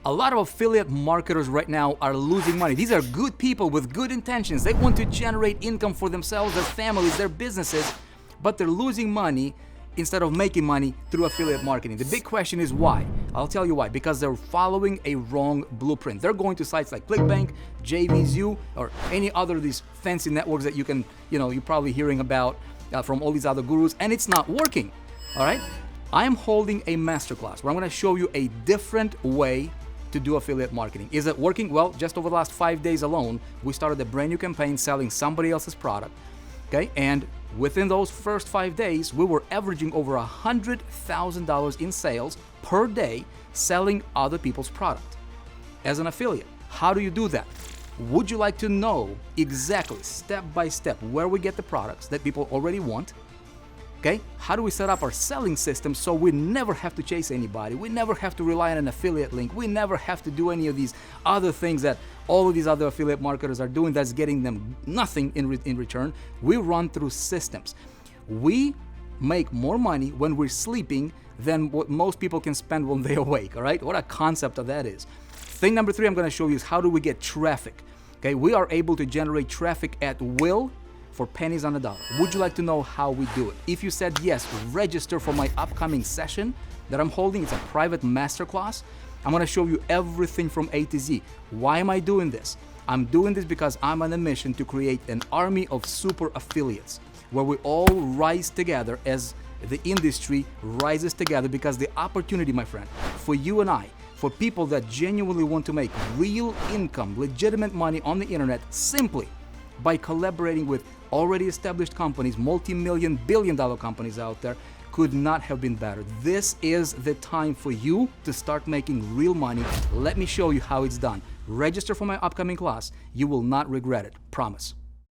A lot of affiliate marketers right now are losing money. These are good people with good intentions. They want to generate income for themselves, their families, their businesses, but they're losing money instead of making money through affiliate marketing. The big question is why? I'll tell you why. Because they're following a wrong blueprint. They're going to sites like ClickBank, JVZoo, or any other of these fancy networks that you're probably hearing about from all these other gurus, and it's not working. All right? I am holding a masterclass where I'm going to show you a different way to do affiliate marketing. Is it working? Well, just over the last 5 days alone, we started a brand new campaign selling somebody else's product. Okay, and within those first 5 days, we were averaging over $100,000 in sales per day selling other people's product as an affiliate. How do you do that? Would you like to know exactly, step by step, where we get the products that people already want? Okay, how do we set up our selling system so we never have to chase anybody? We never have to rely on an affiliate link. We never have to do any of these other things that all of these other affiliate marketers are doing that's getting them nothing in return. We run through systems. We make more money when we're sleeping than what most people can spend when they're awake, all right? What a concept of that is. Thing number 3 I'm going to show you is how do we get traffic. Okay, we are able to generate traffic at will for pennies on the dollar. Would you like to know how we do it? If you said yes, register for my upcoming session that I'm holding. It's a private masterclass. I'm gonna show you everything from A to Z. Why am I doing this? I'm doing this because I'm on a mission to create an army of super affiliates where we all rise together as the industry rises together, because the opportunity, my friend, for you and I, for people that genuinely want to make real income, legitimate money on the internet, simply by collaborating with already established companies, multi-million, billion-dollar companies out there, could not have been better. This is the time for you to start making real money. Let me show you how it's done. Register for my upcoming class. You will not regret it. Promise.